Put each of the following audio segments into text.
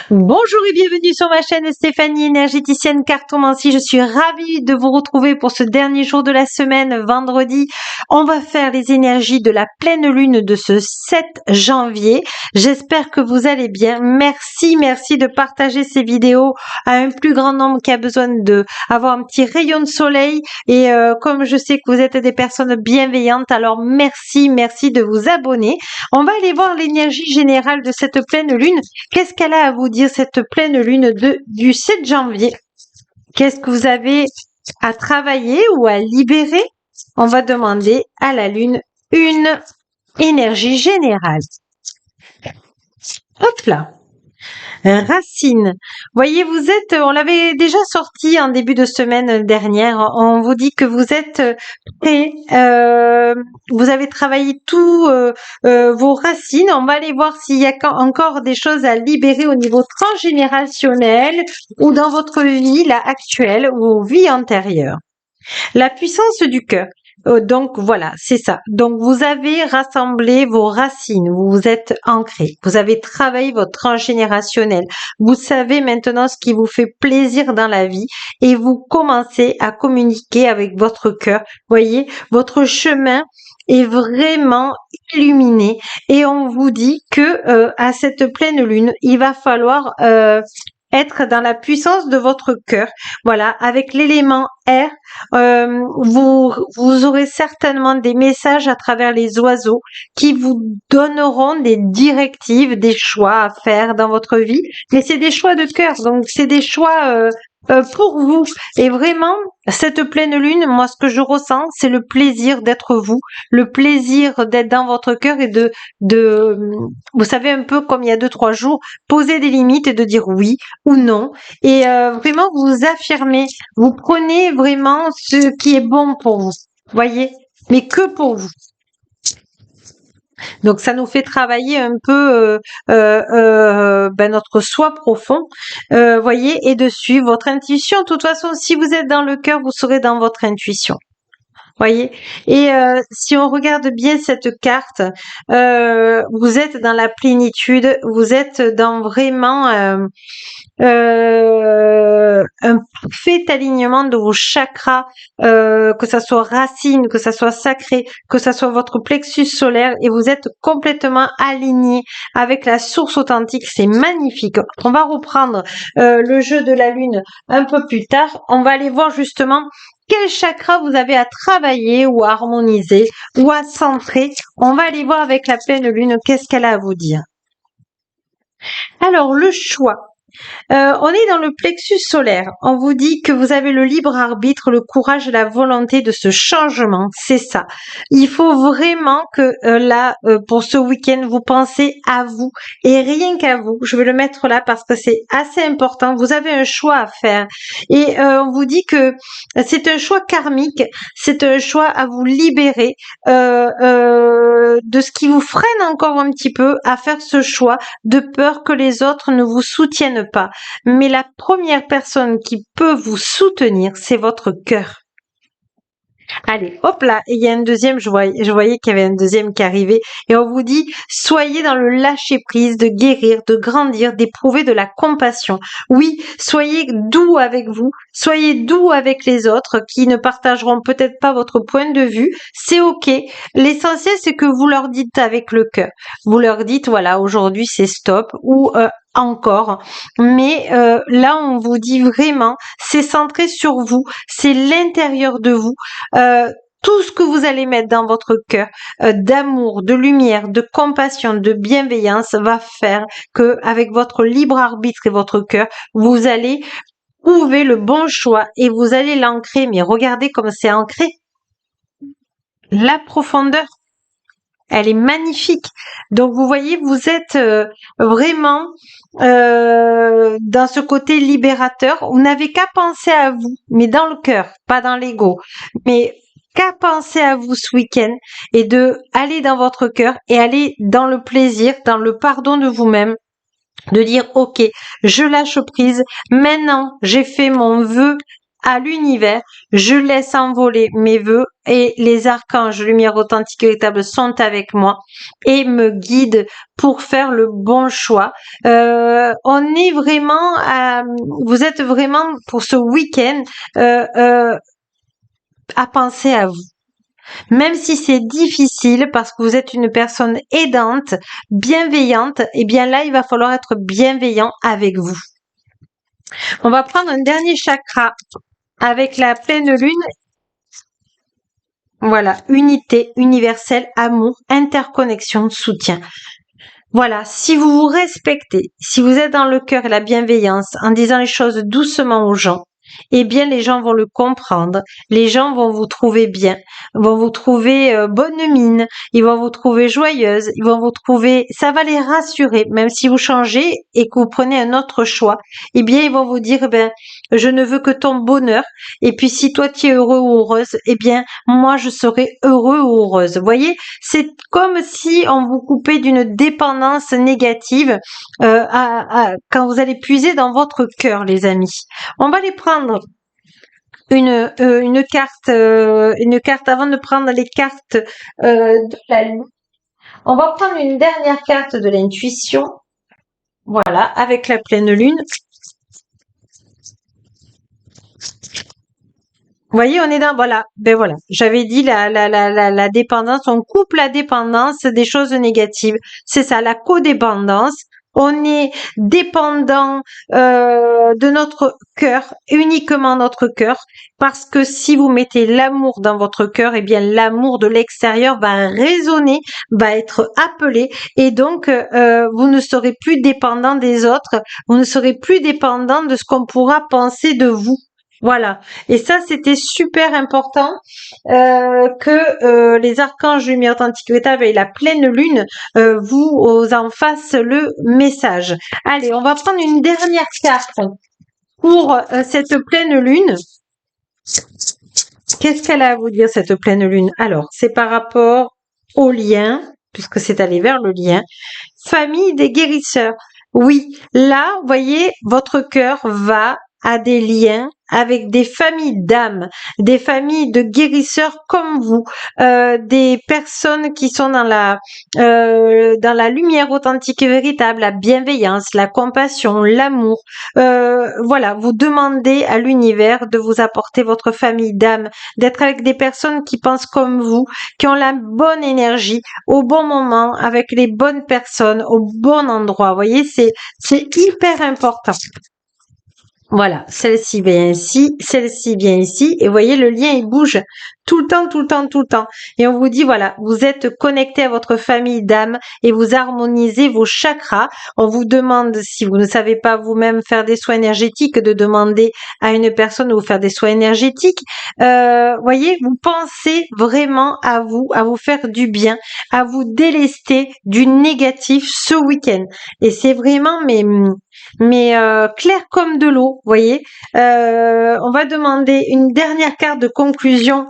Bonjour et bienvenue sur ma chaîne Stéphanie énergéticienne cartomancie. Je suis ravie de vous retrouver pour ce dernier jour de la semaine, vendredi. On va faire les énergies de la pleine lune de ce 7 janvier. J'espère que vous allez bien. Merci de partager ces vidéos à un plus grand nombre qui a besoin de avoir un petit rayon de soleil. Et comme je sais que vous êtes des personnes bienveillantes, alors merci de vous abonner. On va aller voir l'énergie générale de cette pleine lune. Qu'est-ce qu'elle a à vous dire, cette pleine lune du 7 janvier? Qu'est-ce que vous avez à travailler ou à libérer? On va demander à la lune une énergie générale. Hop là. Racine. Voyez, vous êtes, on l'avait déjà sorti en début de semaine dernière. On vous dit que vous êtes prêt. Vous avez travaillé tous vos racines. On va aller voir s'il y a encore des choses à libérer au niveau transgénérationnel ou dans votre vie là actuelle ou vie antérieure. La puissance du cœur. Donc voilà, c'est ça. Donc vous avez rassemblé vos racines, vous vous êtes ancré, vous avez travaillé votre transgénérationnel. Vous savez maintenant ce qui vous fait plaisir dans la vie et vous commencez à communiquer avec votre cœur. Voyez, votre chemin est vraiment illuminé et on vous dit que à cette pleine lune, il va falloir être dans la puissance de votre cœur. Voilà, avec l'élément air, vous aurez certainement des messages à travers les oiseaux qui vous donneront des directives, des choix à faire dans votre vie. Mais c'est des choix de cœur, donc c'est des choix pour vous. Et vraiment, cette pleine lune, moi, ce que je ressens, c'est le plaisir d'être vous, le plaisir d'être dans votre cœur et vous savez, un peu comme il y a 2-3 jours, poser des limites et de dire oui ou non. Et vraiment, vous affirmez, vous prenez vraiment ce qui est bon pour vous. Voyez, mais que pour vous. Donc ça nous fait travailler un peu notre soi profond, voyez, et de suivre votre intuition. De toute façon, si vous êtes dans le cœur, vous serez dans votre intuition. Voyez. Et si on regarde bien cette carte, vous êtes dans la plénitude, vous êtes dans vraiment un parfait alignement de vos chakras, que ça soit racine, que ça soit sacré, que ça soit votre plexus solaire, et vous êtes complètement aligné avec la source authentique. C'est magnifique. On va reprendre le jeu de la lune un peu plus tard. On va aller voir justement quel chakra vous avez à travailler ou à harmoniser ou à centrer. On va aller voir avec la pleine lune qu'est-ce qu'elle a à vous dire. Alors, le choix. On est dans le plexus solaire. On vous dit que vous avez le libre arbitre, le courage et la volonté de ce changement. C'est ça. Il faut vraiment que pour ce week-end, vous pensez à vous et rien qu'à vous. Je vais le mettre là parce que c'est assez important. Vous avez un choix à faire et on vous dit que c'est un choix karmique. C'est un choix à vous libérer de ce qui vous freine encore un petit peu à faire ce choix de peur que les autres ne vous soutiennent pas. Mais la première personne qui peut vous soutenir, c'est votre cœur. Allez, hop là, et il y a un deuxième, je voyais qu'il y avait un deuxième qui arrivait, et on vous dit, soyez dans le lâcher prise, de guérir, de grandir, d'éprouver de la compassion. Oui, soyez doux avec vous, soyez doux avec les autres qui ne partageront peut-être pas votre point de vue, c'est ok. L'essentiel, c'est que vous leur dites avec le cœur. Vous leur dites, voilà, aujourd'hui c'est stop, ou encore. Mais là, on vous dit vraiment, c'est centré sur vous, c'est l'intérieur de vous. Tout ce que vous allez mettre dans votre cœur d'amour, de lumière, de compassion, de bienveillance va faire que avec votre libre arbitre et votre cœur, vous allez trouver le bon choix et vous allez l'ancrer. Mais regardez comme c'est ancré. La profondeur. Elle est magnifique. Donc vous voyez, vous êtes vraiment dans ce côté libérateur. Vous n'avez qu'à penser à vous, mais dans le cœur, pas dans l'ego. Mais qu'à penser à vous ce week-end et de aller dans votre cœur et aller dans le plaisir, dans le pardon de vous-même. De dire, ok, je lâche prise. Maintenant, j'ai fait mon vœu à l'univers, je laisse envoler mes vœux et les archanges lumière authentique et véritable sont avec moi et me guident pour faire le bon choix. On est vraiment, vous êtes vraiment pour ce week-end à penser à vous. Même si c'est difficile parce que vous êtes une personne aidante, bienveillante, et bien là, il va falloir être bienveillant avec vous. On va prendre un dernier chakra avec la pleine lune. Voilà, unité, universelle, amour, interconnexion, soutien. Voilà, si vous vous respectez, si vous êtes dans le cœur et la bienveillance, en disant les choses doucement aux gens, eh bien les gens vont le comprendre, les gens vont vous trouver bien, vont vous trouver bonne mine, ils vont vous trouver joyeuse, ils vont vous trouver, ça va les rassurer, même si vous changez et que vous prenez un autre choix, eh bien ils vont vous dire, ben je ne veux que ton bonheur, et puis si toi tu es heureux ou heureuse, eh bien moi je serai heureux ou heureuse. Vous voyez, c'est comme si on vous coupait d'une dépendance négative quand vous allez puiser dans votre cœur, les amis. On va les prendre une carte avant de prendre les cartes de la lune. On va prendre une dernière carte de l'intuition. Voilà, avec la pleine lune. Vous voyez, on est dans, voilà, ben voilà, j'avais dit la dépendance, on coupe la dépendance des choses négatives. C'est ça, la codépendance. On est dépendant de notre cœur, uniquement notre cœur, parce que si vous mettez l'amour dans votre cœur, eh bien l'amour de l'extérieur va résonner, va être appelé, et donc vous ne serez plus dépendant des autres, vous ne serez plus dépendant de ce qu'on pourra penser de vous. Voilà. Et ça, c'était super important que les archanges lumière authentique véritable et la pleine lune vous en fassent le message. Allez, on va prendre une dernière carte pour cette pleine lune. Qu'est-ce qu'elle a à vous dire, cette pleine lune? Alors, c'est par rapport au lien, puisque c'est allé vers le lien. Famille des guérisseurs. Oui, là, vous voyez, votre cœur va à des liens avec des familles d'âmes, des familles de guérisseurs comme vous, des personnes qui sont dans la lumière authentique et véritable, la bienveillance, la compassion, l'amour. Voilà, vous demandez à l'univers de vous apporter votre famille d'âmes, d'être avec des personnes qui pensent comme vous, qui ont la bonne énergie, au bon moment, avec les bonnes personnes, au bon endroit. Vous voyez, c'est hyper important. Voilà, celle-ci vient ici, celle-ci vient ici, et vous voyez, le lien, il bouge tout le temps, tout le temps, tout le temps. Et on vous dit, voilà, vous êtes connecté à votre famille d'âme et vous harmonisez vos chakras. On vous demande, si vous ne savez pas vous-même faire des soins énergétiques, de demander à une personne de vous faire des soins énergétiques. Voyez, vous pensez vraiment à vous faire du bien, à vous délester du négatif ce week-end. Et c'est vraiment, mais clair comme de l'eau, voyez. On va demander une dernière carte de conclusion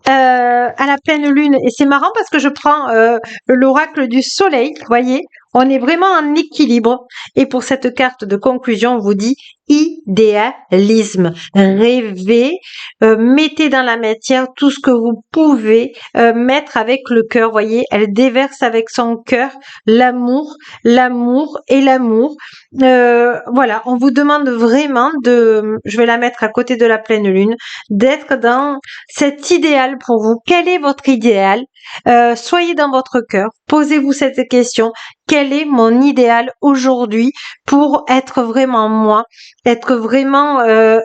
à la pleine lune. Et c'est marrant parce que je prends l'oracle du soleil, voyez. On est vraiment en équilibre. Et pour cette carte de conclusion, on vous dit idéalisme. Rêvez, mettez dans la matière tout ce que vous pouvez mettre avec le cœur. Voyez, elle déverse avec son cœur l'amour, l'amour et l'amour. Voilà, on vous demande vraiment je vais la mettre à côté de la pleine lune, d'être dans cet idéal pour vous. Quel est votre idéal? Soyez dans votre cœur. Posez-vous cette question. Quel est mon idéal aujourd'hui pour être vraiment moi, être vraiment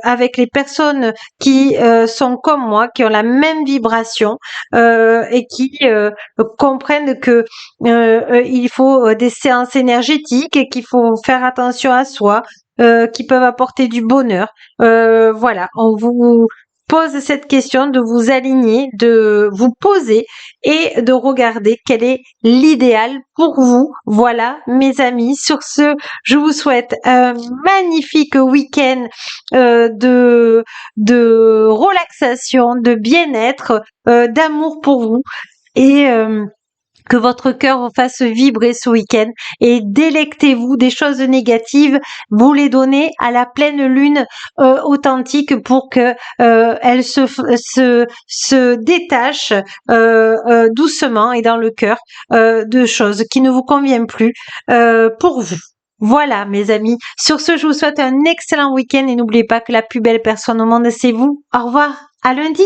avec les personnes qui sont comme moi, qui ont la même vibration et qui comprennent que il faut des séances énergétiques et qu'il faut faire attention à soi, qui peuvent apporter du bonheur. Voilà, on vous pose cette question de vous aligner, de vous poser et de regarder quel est l'idéal pour vous. Voilà, mes amis. Sur ce, je vous souhaite un magnifique week-end de relaxation, de bien-être, d'amour pour vous. Et que votre cœur vous fasse vibrer ce week-end et délectez-vous des choses négatives, vous les donnez à la pleine lune authentique pour que elle se détache doucement et dans le cœur de choses qui ne vous conviennent plus pour vous. Voilà, mes amis. Sur ce, je vous souhaite un excellent week-end et n'oubliez pas que la plus belle personne au monde, c'est vous. Au revoir. À lundi.